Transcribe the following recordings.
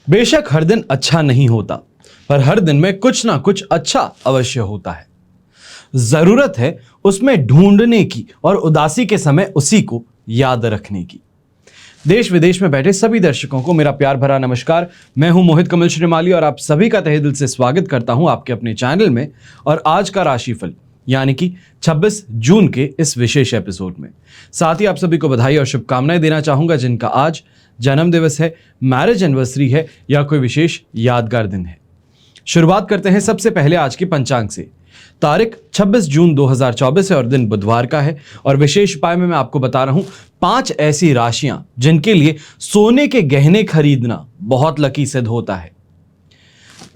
बेशक हर दिन अच्छा नहीं होता, पर हर दिन में कुछ ना कुछ अच्छा अवश्य होता है। जरूरत है उसमें ढूंढने की और उदासी के समय उसी को याद रखने की। देश विदेश में बैठे सभी दर्शकों को मेरा प्यार भरा नमस्कार। मैं हूं मोहित कमल श्रीमाली और आप सभी का तहे दिल से स्वागत करता हूं आपके अपने चैनल में और आज का राशिफल यानी कि 26 जून के इस विशेष एपिसोड में। साथ ही आप सभी को बधाई और शुभकामनाएं देना चाहूंगा जिनका आज जन्म दिवस है, मैरिज एनिवर्सरी है या कोई विशेष यादगार दिन है। शुरुआत करते हैं सबसे पहले आज के पंचांग से। तारीख 26 जून 2024 है और दिन बुधवार का है और विशेष उपाय में मैं आपको बता रहा हूं 5 ऐसी राशियां जिनके लिए सोने के गहने खरीदना बहुत लकी सिद्ध होता है।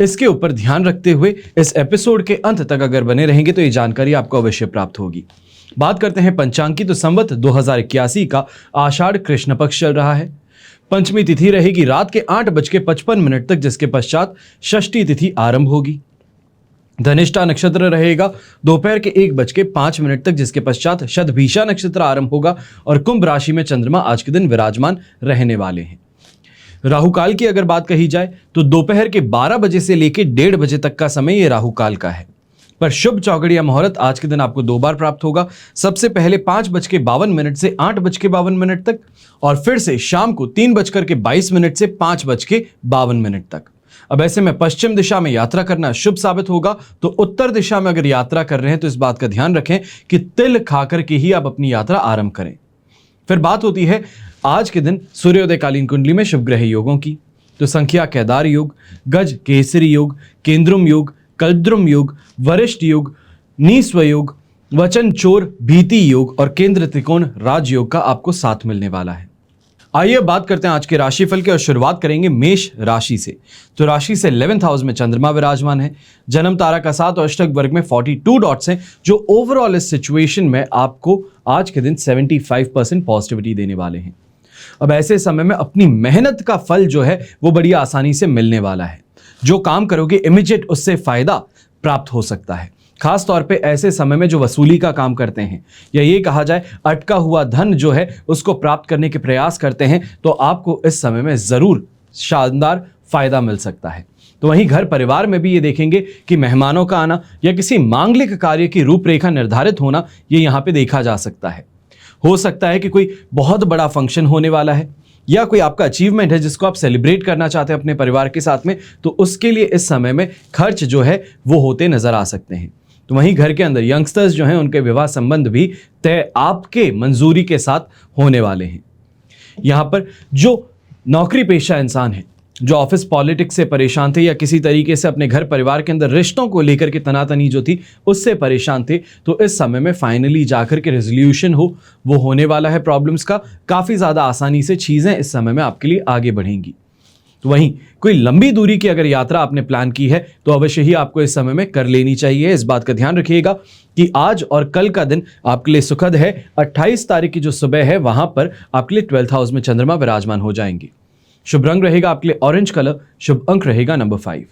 इसके ऊपर ध्यान रखते हुए इस एपिसोड के अंत तक अगर बने रहेंगे तो ये जानकारी आपको अवश्य प्राप्त होगी। बात करते हैं पंचांग की तो संवत 2081 का आषाढ़ कृष्ण पक्ष चल रहा है। पंचमी तिथि रहेगी रात के 8:55 तक, जिसके पश्चात षष्ठी तिथि आरंभ होगी। धनिष्ठा नक्षत्र रहेगा दोपहर के 1:05 तक, जिसके पश्चात शतभिषा नक्षत्र आरंभ होगा और कुंभ राशि में चंद्रमा आज के दिन विराजमान रहने वाले हैं। राहु काल की अगर बात कही जाए तो दोपहर के 12 बजे से लेकर 1:30 बजे तक का समय ये राहु काल का है, पर शुभ चौगड़िया मुहूर्त आज के दिन आपको 2 बार प्राप्त होगा। सबसे पहले 5:52 से 8:52 तक और फिर से शाम को 3:22 से 5:52 तक। अब ऐसे में पश्चिम दिशा में यात्रा करना शुभ साबित होगा, तो उत्तर दिशा में अगर यात्रा कर रहे हैं तो इस बात का ध्यान रखें कि तिल खाकर के ही आप अपनी यात्रा आरंभ करें। फिर बात होती है आज के दिन सूर्योदयकालीन कुंडली में शुभ ग्रह योगों की, तो संख्या केदार योग, गज केसरी योग, केंद्रुम योग, कल्द्रुम योग, वरिष्ठ योग, नीस्व योग, वचन चोर भीति योग और केंद्र त्रिकोण राजयोग का आपको साथ मिलने वाला है। आइए बात करते हैं आज के राशिफल की और शुरुआत करेंगे मेष राशि से। तो राशि से 11th हाउस में चंद्रमा विराजमान है। जन्म तारा का 7 और अष्टक वर्ग में 42 डॉट्स हैं, जो ओवरऑल इस सिचुएशन में आपको आज के दिन 75% पॉजिटिविटी देने वाले हैं। अब ऐसे समय में अपनी मेहनत का फल जो है वो बड़ी आसानी से मिलने वाला है। जो काम करोगे इमीडिएट उससे फायदा प्राप्त हो सकता है। खास तौर पे ऐसे समय में जो वसूली का काम करते हैं या ये कहा जाए अटका हुआ धन जो है उसको प्राप्त करने के प्रयास करते हैं, तो आपको इस समय में जरूर शानदार फायदा मिल सकता है। तो वहीं घर परिवार में भी ये देखेंगे कि मेहमानों का आना या किसी मांगलिक कार्य की रूपरेखा निर्धारित होना ये यहाँ पे देखा जा सकता है। हो सकता है कि कोई बहुत बड़ा फंक्शन होने वाला है या कोई आपका अचीवमेंट है जिसको आप सेलिब्रेट करना चाहते हैं अपने परिवार के साथ में, तो उसके लिए इस समय में खर्च जो है वो होते नजर आ सकते हैं। तो वहीं घर के अंदर यंगस्टर्स जो हैं उनके विवाह संबंध भी तय आपके मंजूरी के साथ होने वाले हैं। यहाँ पर जो नौकरी पेशा इंसान है, जो ऑफिस पॉलिटिक्स से परेशान थे या किसी तरीके से अपने घर परिवार के अंदर रिश्तों को लेकर के तनातनी जो थी उससे परेशान थे, तो इस समय में फाइनली जाकर के रेजोल्यूशन वो होने वाला है प्रॉब्लम्स का। काफ़ी ज़्यादा आसानी से चीज़ें इस समय में आपके लिए आगे बढ़ेंगी। तो वहीं कोई लंबी दूरी की अगर यात्रा आपने प्लान की है तो अवश्य ही आपको इस समय में कर लेनी चाहिए। इस बात का ध्यान रखिएगा कि आज और कल का दिन आपके लिए सुखद है। 28 तारीख की जो सुबह है वहां पर आपके लिए 12th हाउस में चंद्रमा विराजमान हो जाएंगे। शुभ रंग रहेगा आपके लिए ऑरेंज कलर, शुभ अंक रहेगा नंबर 5।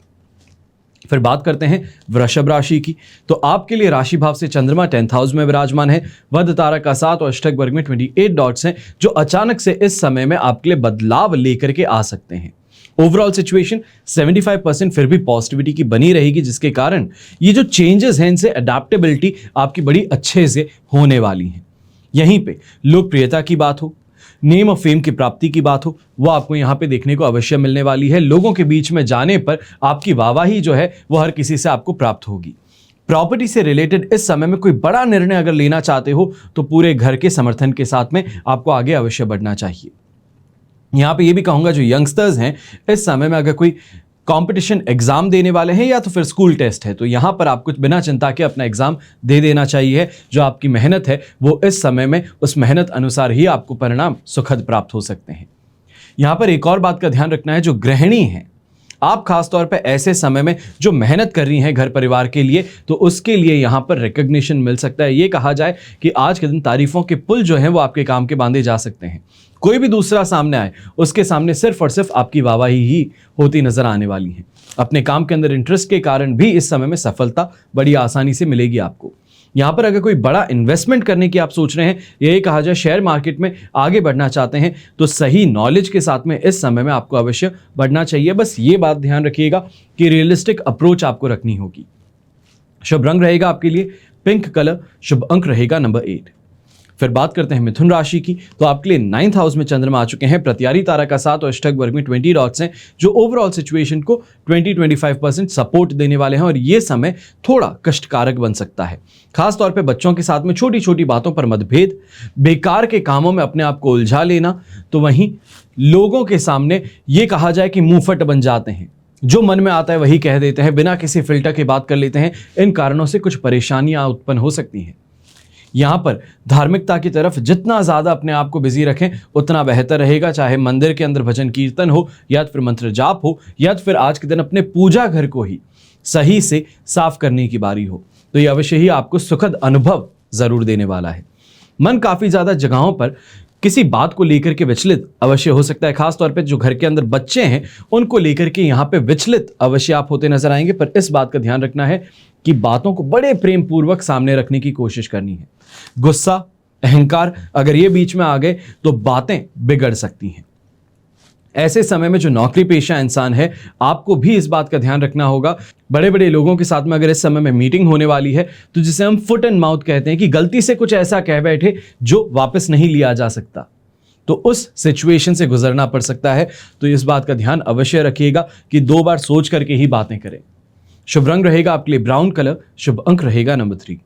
फिर बात करते हैं वृषभ राशि की। तो आपके लिए राशि भाव से चंद्रमा 10th हाउस में विराजमान है। वध तारा का 7 और अष्टक वर्ग में 28 डॉट्स हैं, जो अचानक से इस समय में आपके लिए बदलाव लेकर के आ सकते हैं। ओवरऑल सिचुएशन 75% फिर भी पॉजिटिविटी की बनी रहेगी, जिसके कारण ये जो चेंजेस हैं इनसे अडेप्टेबिलिटी आपकी बड़ी अच्छे से होने वाली है। यहीं पे लोकप्रियता की बात हो, नेम ऑफ फेम की प्राप्ति की बात हो, वो आपको यहाँ पे देखने को अवश्य मिलने वाली है। लोगों के बीच में जाने पर आपकी वाहवाही जो है वो हर किसी से आपको प्राप्त होगी। प्रॉपर्टी से रिलेटेड इस समय में कोई बड़ा निर्णय अगर लेना चाहते हो तो पूरे घर के समर्थन के साथ में आपको आगे अवश्य बढ़ना चाहिए। यहाँ पे ये भी कहूँगा जो यंगस्टर्स हैं इस समय में अगर कोई कंपटीशन एग्जाम देने वाले हैं या तो फिर स्कूल टेस्ट है, तो यहाँ पर आपको बिना चिंता के अपना एग्जाम दे देना चाहिए। जो आपकी मेहनत है वो इस समय में उस मेहनत अनुसार ही आपको परिणाम सुखद प्राप्त हो सकते हैं। यहाँ पर एक और बात का ध्यान रखना है, जो गृहिणी हैं आप खासतौर पर ऐसे समय में जो मेहनत कर रही हैं घर परिवार के लिए, तो उसके लिए यहाँ पर रिकग्निशन मिल सकता है। ये कहा जाए कि आज के दिन तारीफों के पुल जो हैं वो आपके काम के बांधे जा सकते हैं। कोई भी दूसरा सामने आए उसके सामने सिर्फ और सिर्फ आपकी वाहवाही ही होती नजर आने वाली है। अपने काम के अंदर इंटरेस्ट के कारण भी इस समय में सफलता बड़ी आसानी से मिलेगी आपको। यहां पर अगर कोई बड़ा इन्वेस्टमेंट करने की आप सोच रहे हैं, यही कहा जाए शेयर मार्केट में आगे बढ़ना चाहते हैं, तो सही नॉलेज के साथ में इस समय में आपको अवश्य बढ़ना चाहिए। बस ये बात ध्यान रखिएगा कि रियलिस्टिक अप्रोच आपको रखनी होगी। शुभ रंग रहेगा आपके लिए पिंक कलर, शुभ अंक रहेगा नंबर 8। फिर बात करते हैं मिथुन राशि की, तो आपके लिए 9th हाउस में चंद्रमा आ चुके हैं, प्रत्यारी तारा का 7 और अष्टक वर्ग में 20 डॉट्स हैं, जो ओवरऑल सिचुएशन को 20-25% सपोर्ट देने वाले हैं और ये समय थोड़ा कष्टकारक बन सकता है। खास तौर पे बच्चों के साथ में छोटी छोटी बातों पर मतभेद, बेकार के कामों में अपने आप को उलझा लेना, तो वहीं लोगों के सामने ये कहा जाए कि मुंहफट बन जाते हैं, जो मन में आता है वही कह देते हैं, बिना किसी फिल्टर के बात कर लेते हैं। इन कारणों से कुछ परेशानियां उत्पन्न हो सकती हैं। यहां पर धार्मिकता की तरफ जितना ज्यादा अपने आप को बिजी रखें उतना बेहतर रहेगा, चाहे मंदिर के अंदर भजन कीर्तन हो या फिर मंत्र जाप हो या फिर आज के दिन अपने पूजा घर को ही सही से साफ करने की बारी हो, तो ये अवश्य ही आपको सुखद अनुभव जरूर देने वाला है। मन काफी ज्यादा जगहों पर किसी बात को लेकर के विचलित अवश्य हो सकता है, खास तौर पे जो घर के अंदर बच्चे हैं उनको लेकर के यहाँ पे विचलित अवश्य आप होते नजर आएंगे। पर इस बात का ध्यान रखना है कि बातों को बड़े प्रेम पूर्वक सामने रखने की कोशिश करनी है। गुस्सा, अहंकार अगर ये बीच में आ गए तो बातें बिगड़ सकती हैं। ऐसे समय में जो नौकरी पेशा इंसान है, आपको भी इस बात का ध्यान रखना होगा। बड़े बड़े लोगों के साथ में अगर इस समय में मीटिंग होने वाली है, तो जिसे हम फुट एंड माउथ कहते हैं कि गलती से कुछ ऐसा कह बैठे जो वापस नहीं लिया जा सकता, तो उस सिचुएशन से गुजरना पड़ सकता है। तो इस बात का ध्यान अवश्य रखिएगा कि 2 बार सोच करके ही बातें करें। शुभ रंग रहेगा आपके लिए ब्राउन कलर, शुभ अंक रहेगा नंबर 3।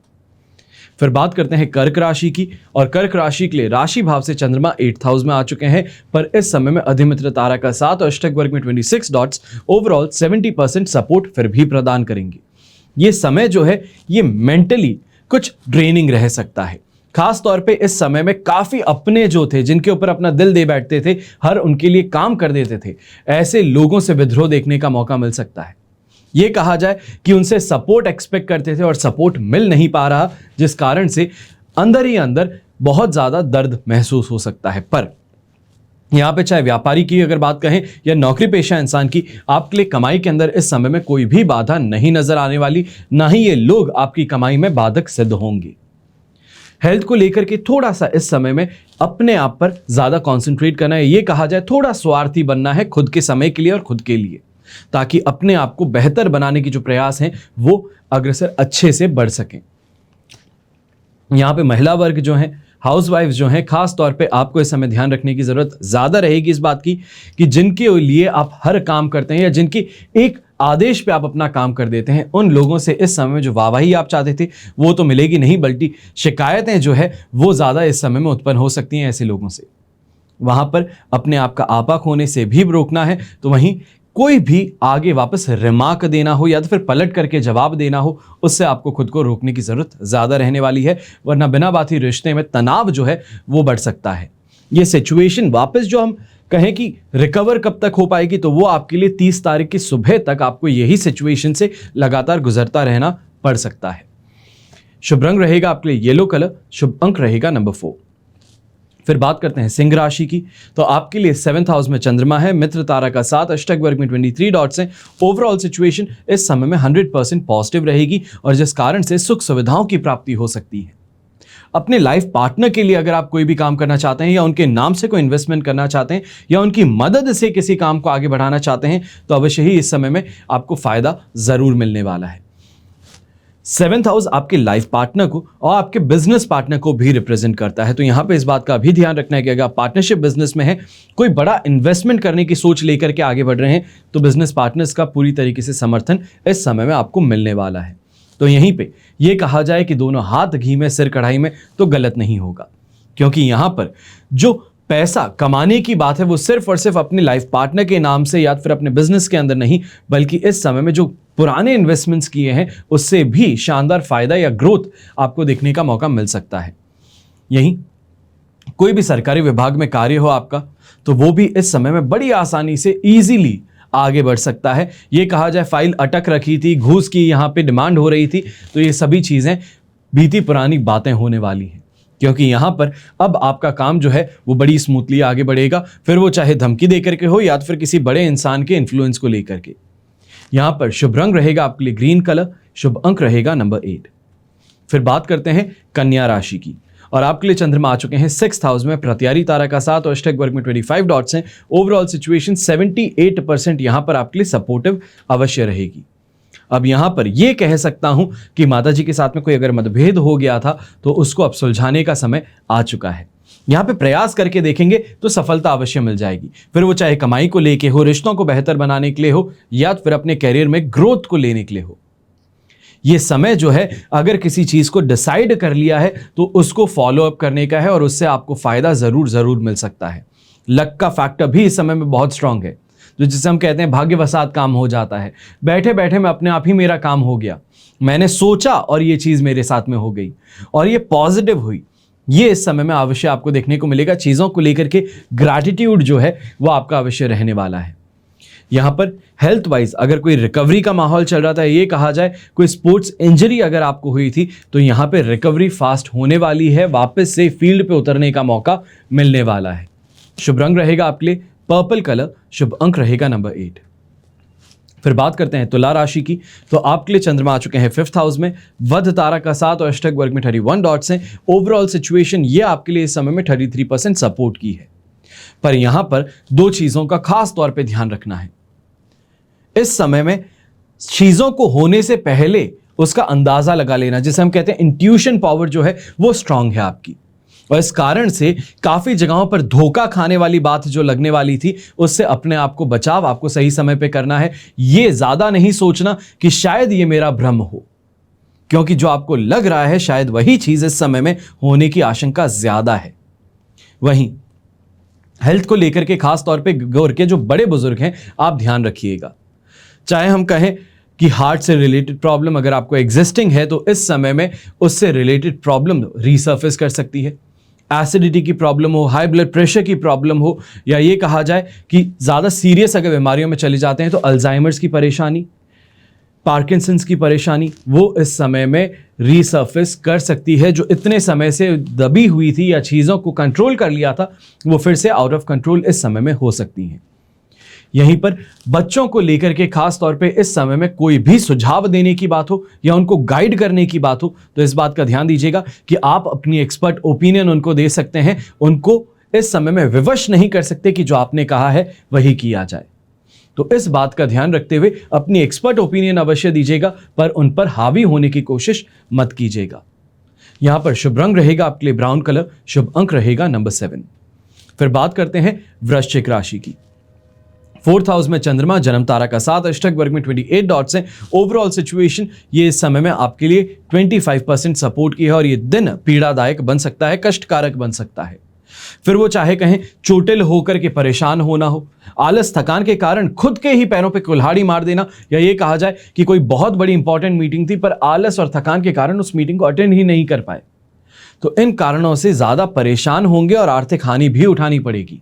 फिर बात करते हैं कर्क राशि की, और कर्क राशि के लिए राशि भाव से चंद्रमा 8th हाउस में आ चुके हैं, पर इस समय में अधिमित्र तारा का 7 और अष्टक वर्ग में 26 डॉट्स ओवरऑल 70% सपोर्ट फिर भी प्रदान करेंगे। ये समय जो है ये मेंटली कुछ ड्रेनिंग रह सकता है। खास तौर पे इस समय में काफी अपने जो थे, जिनके ऊपर अपना दिल दे बैठते थे, हर उनके लिए काम कर देते थे, ऐसे लोगों से विद्रोह देखने का मौका मिल सकता है। ये कहा जाए कि उनसे सपोर्ट एक्सपेक्ट करते थे और सपोर्ट मिल नहीं पा रहा, जिस कारण से अंदर ही अंदर बहुत ज्यादा दर्द महसूस हो सकता है। पर यहां पे चाहे व्यापारी की अगर बात कहें या नौकरी पेशा इंसान की, आपके लिए कमाई के अंदर इस समय में कोई भी बाधा नहीं नजर आने वाली, ना ही ये लोग आपकी कमाई में बाधक सिद्ध होंगे। हेल्थ को लेकर के थोड़ा सा इस समय में अपने आप पर ज्यादा कॉन्सेंट्रेट करना है। ये कहा जाए थोड़ा स्वार्थी बनना है खुद के समय के लिए और खुद के लिए, ताकि अपने आप को बेहतर बनाने की जो प्रयास हैं वो अग्रसर अच्छे से बढ़ सकें। यहां पे महिला वर्ग जो है, हाउसवाइफ जो हैं, खास तौर पे आपको इस समय ध्यान रखने की जरूरत ज्यादा रहेगी इस बात की कि जिनके लिए आप हर काम करते हैं या जिनकी एक आदेश पे आप अपना काम कर देते हैं, उन लोगों से इस समय में जो वाहवाही आप चाहते थे वो तो मिलेगी नहीं, बल्कि शिकायतें जो है वो ज्यादा इस समय में उत्पन्न हो सकती हैं ऐसे लोगों से। वहां पर अपने आप का आपा खोने से भी रोकना है। तो वहीं कोई भी आगे वापस रिमार्क देना हो या तो फिर पलट करके जवाब देना हो, उससे आपको खुद को रोकने की जरूरत ज्यादा रहने वाली है, वरना बिना बात ही रिश्ते में तनाव जो है वो बढ़ सकता है। ये सिचुएशन वापस जो हम कहें कि रिकवर कब तक हो पाएगी, तो वो आपके लिए 30 तारीख की सुबह तक आपको यही सिचुएशन से लगातार गुजरता रहना पड़ सकता है। शुभ रंग रहेगा आपके लिए येलो कलर, शुभ अंक रहेगा नंबर 4। फिर बात करते हैं सिंह राशि की, तो आपके लिए 7th हाउस में चंद्रमा है, मित्र तारा का 7, अष्टक वर्ग में 23 डॉट्स हैं। ओवरऑल सिचुएशन इस समय में 100% पॉजिटिव रहेगी और जिस कारण से सुख सुविधाओं की प्राप्ति हो सकती है। अपने लाइफ पार्टनर के लिए अगर आप कोई भी काम करना चाहते हैं या उनके नाम से कोई इन्वेस्टमेंट करना चाहते हैं या उनकी मदद से किसी काम को आगे बढ़ाना चाहते हैं, तो अवश्य ही इस समय में आपको फायदा जरूर मिलने वाला है। 7th हाउस आपके लाइफ पार्टनर को और आपके बिजनेस पार्टनर को भी रिप्रेजेंट करता है। तो यहां पे इस बात का भी ध्यान रखना है कि अगर आप पार्टनरशिप बिजनेस में है, कोई बड़ा इन्वेस्टमेंट करने की सोच लेकर के आगे बढ़ रहे हैं, तो बिजनेस पार्टनर्स का पूरी तरीके से समर्थन इस समय में आपको मिलने वाला है। तो यहीं पे ये कहा जाए कि दोनों हाथ घी में सिर कढ़ाई में तो गलत नहीं होगा, क्योंकि यहां पर जो पैसा कमाने की बात है वो सिर्फ और सिर्फ अपने लाइफ पार्टनर के नाम से या फिर अपने बिजनेस के अंदर नहीं, बल्कि इस समय में जो पुराने इन्वेस्टमेंट्स किए हैं उससे भी शानदार फायदा या ग्रोथ आपको देखने का मौका मिल सकता है। यहीं कोई भी सरकारी विभाग में कार्य हो आपका, तो वो भी इस समय में बड़ी आसानी से इजीली आगे बढ़ सकता है। ये कहा जाए फाइल अटक रखी थी, घूस की यहाँ पे डिमांड हो रही थी, तो ये सभी चीजें बीती पुरानी बातें होने वाली हैं, क्योंकि यहाँ पर अब आपका काम जो है वो बड़ी स्मूथली आगे बढ़ेगा, फिर वो चाहे धमकी देकर के हो या फिर किसी बड़े इंसान के इन्फ्लुएंस को लेकर के। यहाँ पर शुभ रंग रहेगा आपके लिए ग्रीन कलर, शुभ अंक रहेगा नंबर 8। फिर बात करते हैं कन्या राशि की, और आपके लिए चंद्रमा आ चुके हैं 6th हाउस में, प्रत्यारी तारा का 7 और अष्टक वर्ग में 25 डॉट्स हैं। ओवरऑल सिचुएशन 78% यहां पर आपके लिए सपोर्टिव अवश्य रहेगी। अब यहां पर यह कह सकता हूं कि माताजी के साथ में कोई अगर मतभेद हो गया था तो उसको अब सुलझाने का समय आ चुका है। यहां पे प्रयास करके देखेंगे तो सफलता अवश्य मिल जाएगी, फिर वो चाहे कमाई को लेके हो, रिश्तों को बेहतर बनाने के लिए हो, या फिर अपने कैरियर में ग्रोथ को लेने के लिए हो। ये समय जो है, अगर किसी चीज को डिसाइड कर लिया है तो उसको फॉलो अप करने का है और उससे आपको फायदा जरूर मिल सकता है। लक का फैक्टर भी इस समय में बहुत स्ट्रांग है, जो जिसे हम कहते हैं भाग्यवशात काम हो जाता है। बैठे बैठे मैं अपने आप ही मेरा काम हो गया, मैंने सोचा और ये चीज मेरे साथ में हो गई और ये पॉजिटिव हुई। ये इस समय में अवश्य आपको देखने को मिलेगा। चीजों को लेकर के ग्रैटिट्यूड जो है वो आपका अवश्य रहने वाला है। यहां पर हेल्थ वाइज अगर कोई रिकवरी का माहौल चल रहा था, ये कहा जाए कोई स्पोर्ट्स इंजरी अगर आपको हुई थी, तो यहां पे रिकवरी फास्ट होने वाली है, वापस से फील्ड पे उतरने का मौका मिलने वाला है। शुभ रंग रहेगा आपके लिए पर्पल कलर, शुभ अंक रहेगा नंबर 8। फिर बात करते हैं तुला राशि की, तो आपके लिए चंद्रमा आ चुके हैं 5th हाउस में, वध तारा का 7 और अष्टक वर्ग में 31 डॉट्स हैं। ओवरऑल सिचुएशन ये आपके लिए इस समय में 33% सपोर्ट की है, पर यहां पर दो चीजों का खास तौर पे ध्यान रखना है। इस समय में चीजों को होने से पहले उसका अंदाजा लगा लेना, जिसे हम कहते हैं इंट्यूशन पावर जो है वो स्ट्रांग है आपकी, और इस कारण से काफी जगहों पर धोखा खाने वाली बात जो लगने वाली थी उससे अपने आप को बचाव आपको सही समय पे करना है। ये ज्यादा नहीं सोचना कि शायद ये मेरा भ्रम हो, क्योंकि जो आपको लग रहा है शायद वही चीज इस समय में होने की आशंका ज्यादा है। वहीं हेल्थ को लेकर के खास तौर पे घर के जो बड़े बुजुर्ग हैं आप ध्यान रखिएगा। चाहे हम कहें कि हार्ट से रिलेटेड प्रॉब्लम अगर आपको एग्जिस्टिंग है तो इस समय में उससे रिलेटेड प्रॉब्लम रीसर्फेस कर सकती है। एसिडिटी की प्रॉब्लम हो, हाई ब्लड प्रेशर की प्रॉब्लम हो, या ये कहा जाए कि ज़्यादा सीरियस अगर बीमारियों में चले जाते हैं तो अल्जाइमर्स की परेशानी, पार्किंसंस की परेशानी, वो इस समय में रीसर्फेस कर सकती है। जो इतने समय से दबी हुई थी या चीज़ों को कंट्रोल कर लिया था, वो फिर से आउट ऑफ कंट्रोल इस समय में हो सकती हैं। यहीं पर बच्चों को लेकर के खास तौर पे इस समय में कोई भी सुझाव देने की बात हो या उनको गाइड करने की बात हो तो इस बात का ध्यान दीजिएगा कि आप अपनी एक्सपर्ट ओपिनियन उनको दे सकते हैं। उनको इस समय में विवश नहीं कर सकते कि जो आपने कहा है वही किया जाए। तो इस बात का ध्यान रखते हुए अपनी एक्सपर्ट ओपिनियन अवश्य दीजिएगा, पर उन पर हावी होने की कोशिश मत कीजिएगा। यहां पर शुभ रंग रहेगा आपके लिए ब्राउन कलर, शुभ अंक रहेगा नंबर 7। फिर बात करते हैं वृश्चिक राशि की। 4th हाउस में चंद्रमा, जन्म तारा का 7, अष्टक वर्ग में 28 डॉट्स हैं। ओवरऑल सिचुएशन ये इस समय में आपके लिए 25% सपोर्ट की है, और ये दिन पीड़ादायक बन सकता है, कष्टकारक बन सकता है। फिर वो चाहे कहें चोटिल होकर के परेशान होना हो, आलस थकान के कारण खुद के ही पैरों पे कुल्हाड़ी मार देना, या ये कहा जाए कि कोई बहुत बड़ी इंपॉर्टेंट मीटिंग थी पर आलस और थकान के कारण उस मीटिंग को अटेंड ही नहीं कर पाए, तो इन कारणों से ज्यादा परेशान होंगे और आर्थिक हानि भी उठानी पड़ेगी।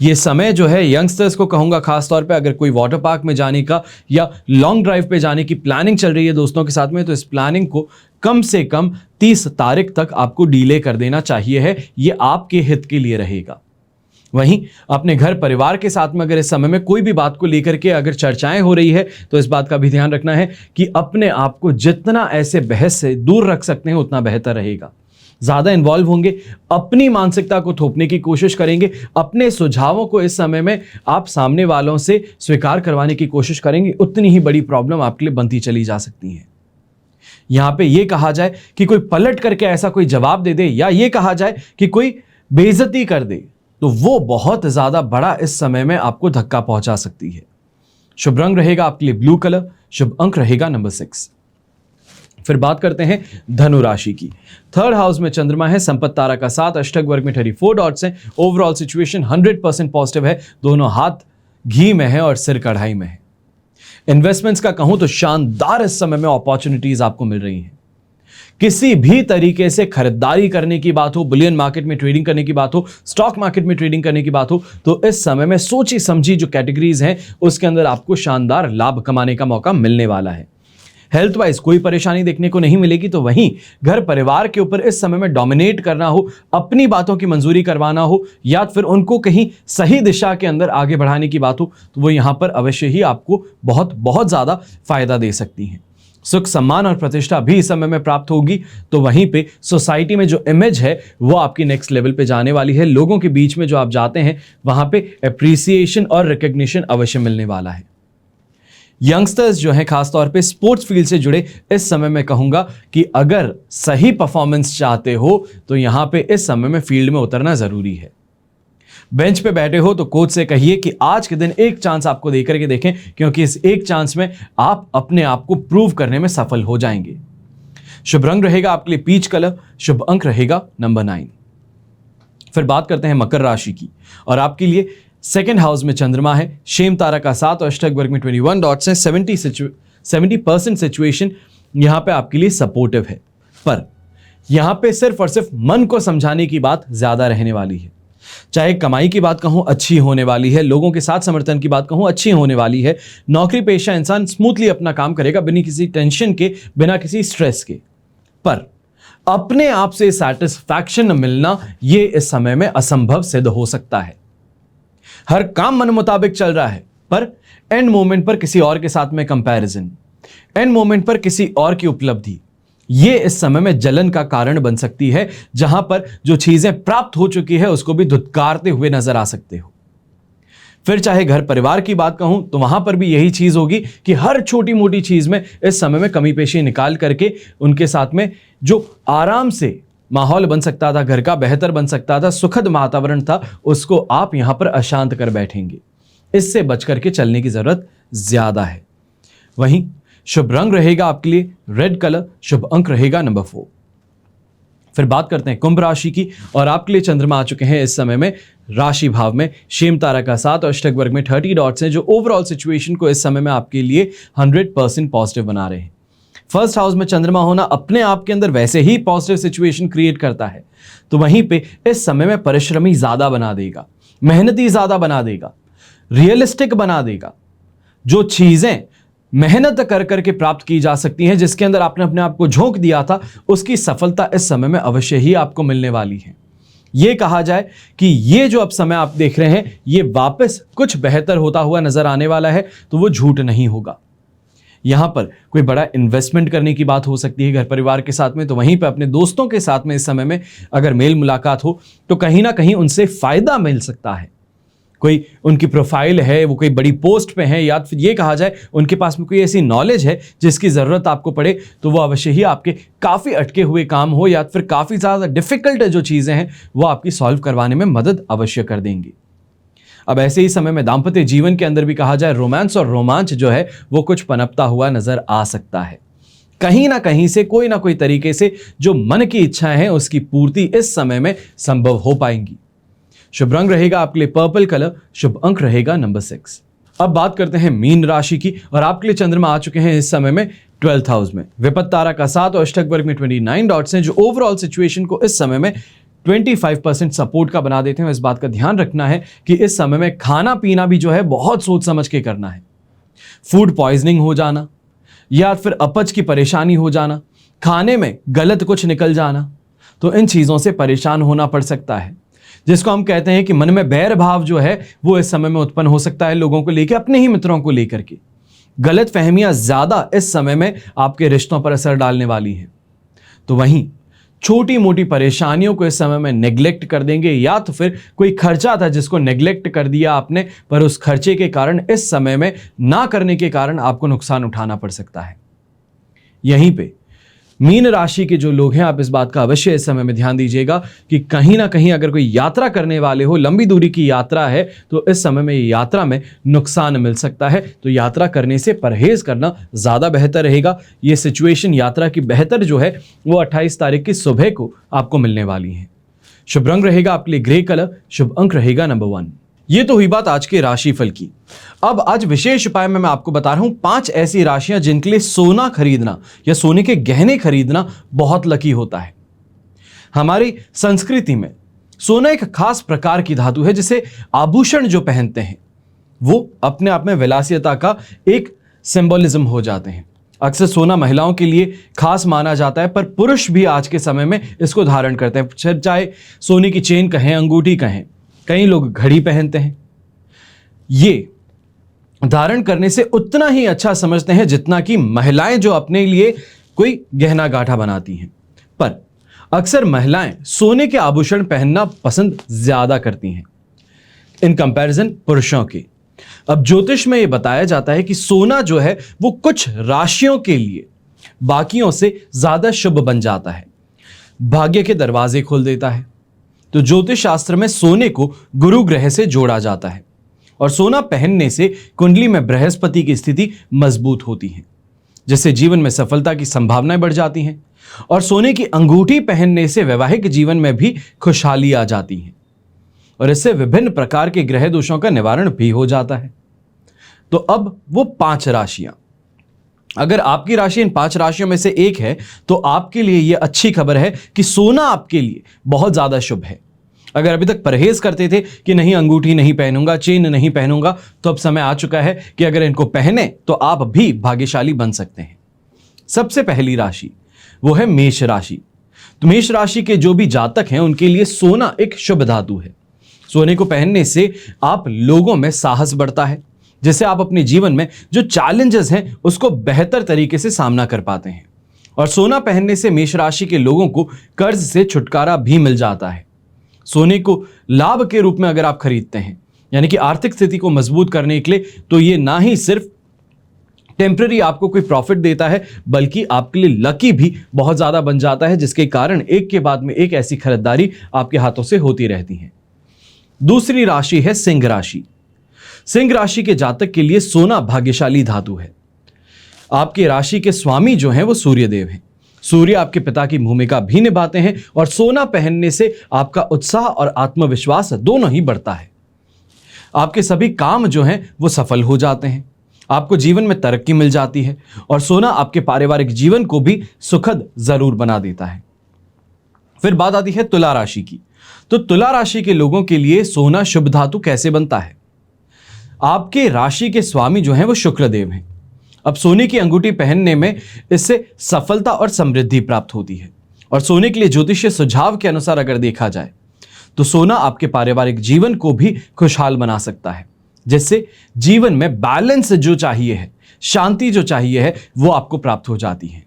ये समय जो है यंगस्टर्स को कहूंगा खास तौर पे अगर कोई वाटर पार्क में जाने का या लॉन्ग ड्राइव पे जाने की प्लानिंग चल रही है दोस्तों के साथ में, तो इस प्लानिंग को कम से कम 30 तारीख तक आपको डिले कर देना चाहिए है। ये आपके हित के लिए रहेगा। वहीं अपने घर परिवार के साथ में अगर इस समय में कोई भी बात को लेकर के अगर चर्चाएं हो रही है तो इस बात का भी ध्यान रखना है कि अपने आप को जितना ऐसे बहस से दूर रख सकते हैं उतना बेहतर रहेगा। ज्यादा इन्वॉल्व होंगे, अपनी मानसिकता को थोपने की कोशिश करेंगे, अपने सुझावों को इस समय में आप सामने वालों से स्वीकार करवाने की कोशिश करेंगे, उतनी ही बड़ी प्रॉब्लम आपके लिए बनती चली जा सकती है। यहां पे ये कहा जाए कि कोई पलट करके ऐसा कोई जवाब दे दे, या ये कहा जाए कि कोई बेइज्जती कर दे, तो वो बहुत ज्यादा बड़ा इस समय में आपको धक्का पहुंचा सकती है। शुभ रंग रहेगा आपके लिए ब्लू कलर, शुभ अंक रहेगा नंबर 6। फिर बात करते हैं धनु राशि की। 3rd हाउस में चंद्रमा है, संपत्ति तारा का 7, अष्टक वर्ग में 34 डॉट्स हैं। ओवरऑल सिचुएशन 100% पॉजिटिव है, दोनों हाथ घी में है और सिर कढ़ाई में है। इन्वेस्टमेंट्स का कहूं तो शानदार इस समय में अपॉर्चुनिटीज आपको मिल रही हैं। किसी भी तरीके से खरीदारी करने की बात हो, बुलियन मार्केट में ट्रेडिंग करने की बात हो, स्टॉक मार्केट में ट्रेडिंग करने की बात हो, तो इस समय में सोची समझी जो कैटेगरीज हैं उसके अंदर आपको शानदार लाभ कमाने का मौका मिलने वाला है। हेल्थ वाइज कोई परेशानी देखने को नहीं मिलेगी, तो वहीं घर परिवार के ऊपर इस समय में डोमिनेट करना हो, अपनी बातों की मंजूरी करवाना हो, या फिर उनको कहीं सही दिशा के अंदर आगे बढ़ाने की बात हो, तो वो यहां पर अवश्य ही आपको बहुत बहुत ज्यादा फायदा दे सकती हैं। सुख सम्मान और प्रतिष्ठा भी इस समय में प्राप्त होगी। तो वहीं पे सोसाइटी में जो इमेज है वो आपकी नेक्स्ट लेवल पे जाने वाली है। लोगों के बीच में जो आप जाते हैं वहां पे एप्रिसिएशन और रिकग्निशन अवश्य मिलने वाला है। यंगस्टर्स जो हैं खासतौर पे स्पोर्ट्स फील्ड से जुड़े, इस समय मैं कहूंगा कि अगर सही परफॉर्मेंस चाहते हो तो यहां पे इस समय में फील्ड में उतरना जरूरी है। बेंच पे बैठे हो तो कोच से कहिए कि आज के दिन एक चांस आपको देकर के देखें, क्योंकि इस एक चांस में आप अपने आप को प्रूव करने में सफल हो जाएंगे। शुभ रंग रहेगा आपके लिए पीच कलर, शुभ अंक रहेगा नंबर 9। फिर बात करते हैं मकर राशि की, और आपके लिए सेकेंड हाउस में चंद्रमा है, शेम तारा का 7 और अष्टक वर्ग में 21 डॉट्स हैं। 70% सिचुएशन यहां पे आपके लिए सपोर्टिव है, पर यहां पे सिर्फ और सिर्फ मन को समझाने की बात ज्यादा रहने वाली है। चाहे कमाई की बात कहूं अच्छी होने वाली है, लोगों के साथ समर्थन की बात कहूं अच्छी होने वाली है, नौकरी पेशा इंसान स्मूथली अपना काम करेगा बिना किसी टेंशन के, बिना किसी स्ट्रेस के। पर अपने आप से सैटिस्फैक्शन मिलना ये इस समय में असंभव सिद्ध हो सकता है। हर काम मन मुताबिक चल रहा है, पर एंड मोमेंट पर किसी और के साथ में कंपैरिजन, एंड मोमेंट पर किसी और की उपलब्धि, ये इस समय में जलन का कारण बन सकती है, जहां पर जो चीजें प्राप्त हो चुकी है उसको भी धुतकारते हुए नजर आ सकते हो। फिर चाहे घर परिवार की बात कहूं तो वहां पर भी यही चीज होगी कि हर छोटी मोटी चीज में इस समय में कमी पेशी निकाल करके उनके साथ में जो आराम से माहौल बन सकता था, घर का बेहतर बन सकता था, सुखद वातावरण था, उसको आप यहां पर अशांत कर बैठेंगे। इससे बच करके चलने की जरूरत ज्यादा है। वहीं शुभ रंग रहेगा आपके लिए रेड कलर, शुभ अंक रहेगा नंबर 4। फिर बात करते हैं कुंभ राशि की, और आपके लिए चंद्रमा आ चुके हैं इस समय में राशि भाव में, शेम तारा का 7 और अष्टक वर्ग में 30 डॉट्स हैं, जो ओवरऑल सिचुएशन को इस समय में आपके लिए 100% पॉजिटिव बना रहे हैं। फर्स्ट हाउस में चंद्रमा होना अपने आप के अंदर वैसे ही पॉजिटिव सिचुएशन क्रिएट करता है, तो वहीं पे इस समय में परिश्रमी ज्यादा बना देगा, मेहनती ज्यादा बना देगा, रियलिस्टिक बना देगा। जो चीजें मेहनत कर करके प्राप्त की जा सकती हैं, जिसके अंदर आपने अपने आप को झोंक दिया था, उसकी सफलता इस समय में अवश्य ही आपको मिलने वाली है। यह कहा जाए कि ये जो अब समय आप देख रहे हैं ये वापस कुछ बेहतर होता हुआ नजर आने वाला है, तो वो झूठ नहीं होगा। यहां पर कोई बड़ा इन्वेस्टमेंट करने की बात हो सकती है घर परिवार के साथ में, तो वहीं पर अपने दोस्तों के साथ में इस समय में अगर मेल मुलाकात हो तो कहीं ना कहीं उनसे फायदा मिल सकता है। कोई उनकी प्रोफाइल है, वो कोई बड़ी पोस्ट पे है, या फिर ये कहा जाए उनके पास में कोई ऐसी नॉलेज है जिसकी ज़रूरत आपको पड़े, तो वो अवश्य ही आपके काफ़ी अटके हुए काम हो या फिर काफ़ी ज़्यादा डिफ़िकल्ट जो चीज़ें हैं वो आपकी सॉल्व करवाने में मदद अवश्य कर देंगी। अब ऐसे ही समय में दाम्पत्य जीवन के अंदर भी कहा जाए रोमांस और रोमांच जो है वो कुछ पनपता हुआ नजर आ सकता है। कहीं ना कहीं से कोई ना कोई तरीके से जो मन की इच्छाएं हैं उसकी पूर्ति इस समय में संभव हो पाएंगी। शुभ रंग रहेगा आपके लिए पर्पल कलर, शुभ अंक रहेगा नंबर 6। अब बात करते हैं मीन राशि की, और आपके लिए चंद्रमा आ चुके हैं इस समय में 12th हाउस में, विपत्त तारा का 7 और अष्टक वर्ग में 29 डॉट्स हैं, जो ओवरऑल सिचुएशन को इस समय में 25% सपोर्ट का बना देते हैं। इस बात का ध्यान रखना है कि इस समय में खाना पीना भी जो है बहुत सोच समझ के करना है। फूड पॉइजनिंग हो जाना या फिर अपच की परेशानी हो जाना, खाने में गलत कुछ निकल जाना, तो इन चीज़ों से परेशान होना पड़ सकता है, जिसको हम कहते हैं कि मन में बैर भाव जो है वो इस समय में उत्पन्न हो सकता है लोगों को लेकर, अपने ही मित्रों को लेकर के। गलत फहमियां ज़्यादा इस समय में आपके रिश्तों पर असर डालने वाली हैं। तो वहीं छोटी मोटी परेशानियों को इस समय में नेग्लेक्ट कर देंगे, या तो फिर कोई खर्चा था जिसको नेग्लेक्ट कर दिया आपने, पर उस खर्चे के कारण इस समय में ना करने के कारण आपको नुकसान उठाना पड़ सकता है। यहीं पे मीन राशि के जो लोग हैं आप इस बात का अवश्य इस समय में ध्यान दीजिएगा कि कहीं ना कहीं अगर कोई यात्रा करने वाले हो, लंबी दूरी की यात्रा है, तो इस समय में यात्रा में नुकसान मिल सकता है, तो यात्रा करने से परहेज करना ज़्यादा बेहतर रहेगा। ये सिचुएशन यात्रा की बेहतर जो है वो 28 तारीख की सुबह को आपको मिलने वाली है। शुभ रंग रहेगा आपके लिए ग्रे कलर, शुभ अंक रहेगा नंबर 1। ये तो हुई बात आज के राशिफल की। अब आज विशेष उपाय में मैं आपको बता रहा हूं 5 ऐसी राशियां जिनके लिए सोना खरीदना या सोने के गहने खरीदना बहुत लकी होता है। हमारी संस्कृति में सोना एक खास प्रकार की धातु है, जिसे आभूषण जो पहनते हैं वो अपने आप में विलासियता का एक सिंबलिज्म हो जाते हैं। अक्सर सोना महिलाओं के लिए खास माना जाता है, पर पुरुष भी आज के समय में इसको धारण करते हैं। चाहे सोने की चेन कहें, अंगूठी कहें, कई लोग घड़ी पहनते हैं। ये धारण करने से उतना ही अच्छा समझते हैं जितना कि महिलाएं जो अपने लिए कोई गहना गांठा बनाती हैं। पर अक्सर महिलाएं सोने के आभूषण पहनना पसंद ज्यादा करती हैं इन कंपैरिजन पुरुषों के। अब ज्योतिष में यह बताया जाता है कि सोना जो है वो कुछ राशियों के लिए बाकियों से ज्यादा शुभ बन जाता है, भाग्य के दरवाजे खोल देता है। तो ज्योतिष शास्त्र में सोने को गुरु ग्रह से जोड़ा जाता है और सोना पहनने से कुंडली में बृहस्पति की स्थिति मजबूत होती है, जिससे जीवन में सफलता की संभावनाएं बढ़ जाती हैं। और सोने की अंगूठी पहनने से वैवाहिक जीवन में भी खुशहाली आ जाती है और इससे विभिन्न प्रकार के ग्रह दोषों का निवारण भी हो जाता है। तो अब वो 5 राशियां, अगर आपकी राशि इन 5 राशियों में से एक है तो आपके लिए यह अच्छी खबर है कि सोना आपके लिए बहुत ज्यादा शुभ है। अगर अभी तक परहेज करते थे कि नहीं अंगूठी नहीं पहनूंगा, चेन नहीं पहनूंगा, तो अब समय आ चुका है कि अगर इनको पहने तो आप भी भाग्यशाली बन सकते हैं। सबसे पहली राशि वो है मेष राशि। तो मेष राशि के जो भी जातक हैं उनके लिए सोना एक शुभ धातु है। सोने को पहनने से आप लोगों में साहस बढ़ता है, जिससे आप अपने जीवन में जो चैलेंजेस हैं उसको बेहतर तरीके से सामना कर पाते हैं। और सोना पहनने से मेष राशि के लोगों को कर्ज से छुटकारा भी मिल जाता है। सोने को लाभ के रूप में अगर आप खरीदते हैं, यानी कि आर्थिक स्थिति को मजबूत करने के लिए, तो ये ना ही सिर्फ टेम्पररी आपको कोई प्रॉफिट देता है बल्कि आपके लिए लकी भी बहुत ज्यादा बन जाता है, जिसके कारण एक के बाद में एक ऐसी खरीदारी आपके हाथों से होती रहती है। दूसरी राशि है सिंह राशि। सिंह राशि के जातक के लिए सोना भाग्यशाली धातु है। आपके राशि के स्वामी जो हैं वो सूर्यदेव हैं। सूर्य आपके पिता की भूमिका भी निभाते हैं और सोना पहनने से आपका उत्साह और आत्मविश्वास दोनों ही बढ़ता है। आपके सभी काम जो हैं वो सफल हो जाते हैं, आपको जीवन में तरक्की मिल जाती है और सोना आपके पारिवारिक जीवन को भी सुखद जरूर बना देता है। फिर बात आती है तुला राशि की। तो तुला राशि के लोगों के लिए सोना शुभ धातु कैसे बनता है? आपके राशि के स्वामी जो हैं वो शुक्रदेव हैं। अब सोने की अंगूठी पहनने में इससे सफलता और समृद्धि प्राप्त होती है। और सोने के लिए ज्योतिषीय सुझाव के अनुसार अगर देखा जाए तो सोना आपके पारिवारिक जीवन को भी खुशहाल बना सकता है, जिससे जीवन में बैलेंस जो चाहिए है, शांति जो चाहिए है, वो आपको प्राप्त हो जाती है।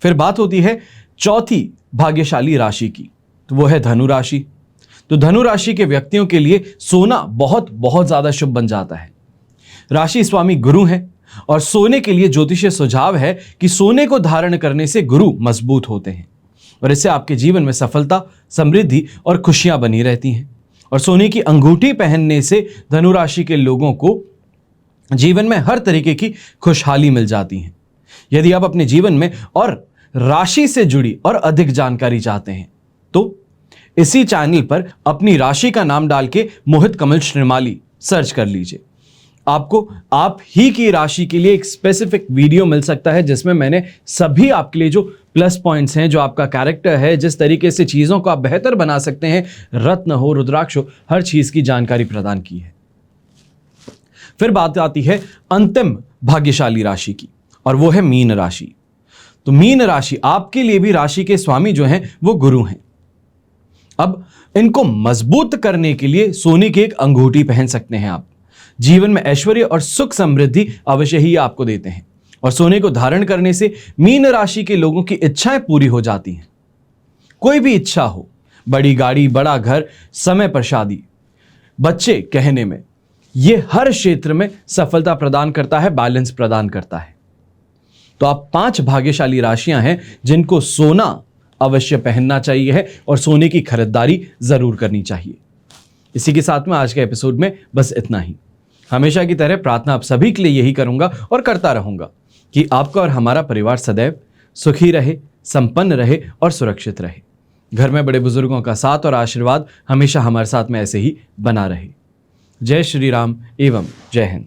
फिर बात होती है चौथी भाग्यशाली राशि की, तो वो है धनु राशि। तो धनु राशि के व्यक्तियों के लिए सोना बहुत बहुत ज्यादा शुभ बन जाता है। राशि स्वामी गुरु हैं और सोने के लिए ज्योतिषीय सुझाव है कि सोने को धारण करने से गुरु मजबूत होते हैं और इससे आपके जीवन में सफलता, समृद्धि और खुशियां बनी रहती हैं। और सोने की अंगूठी पहनने से धनु राशि के लोगों को जीवन में हर तरीके की खुशहाली मिल जाती है। यदि आप अपने जीवन में और राशि से जुड़ी और अधिक जानकारी चाहते हैं तो इसी चैनल पर अपनी राशि का नाम डाल के मोहित कमल श्रीमाली सर्च कर लीजिए। आपको आप ही की राशि के लिए एक स्पेसिफिक वीडियो मिल सकता है, जिसमें मैंने सभी आपके लिए जो प्लस पॉइंट्स हैं, जो आपका कैरेक्टर है, जिस तरीके से चीज़ों को आप बेहतर बना सकते हैं, रत्न हो, रुद्राक्ष हो, हर चीज़ की जानकारी प्रदान की है। फिर बात आती है अंतिम भाग्यशाली राशि की और वो है मीन राशि। तो मीन राशि आपके लिए भी राशि के स्वामी जो हैं वो गुरु हैं। अब इनको मजबूत करने के लिए सोने की एक अंगूठी पहन सकते हैं आप। जीवन में ऐश्वर्य और सुख समृद्धि अवश्य ही आपको देते हैं और सोने को धारण करने से मीन राशि के लोगों की इच्छाएं पूरी हो जाती हैं। कोई भी इच्छा हो, बड़ी गाड़ी, बड़ा घर, समय पर शादी, बच्चे कहने में, ये हर क्षेत्र में सफलता प्रदान करता है, बैलेंस प्रदान करता है। तो आप 5 भाग्यशाली राशियां हैं जिनको सोना अवश्य पहनना चाहिए है और सोने की खरीदारी जरूर करनी चाहिए। इसी के साथ में आज के एपिसोड में बस इतना ही। हमेशा की तरह प्रार्थना आप सभी के लिए यही करूंगा और करता रहूंगा कि आपका और हमारा परिवार सदैव सुखी रहे, संपन्न रहे और सुरक्षित रहे। घर में बड़े बुजुर्गों का साथ और आशीर्वाद हमेशा हमारे साथ में ऐसे ही बना रहे। जय श्री राम एवं जय हिंद।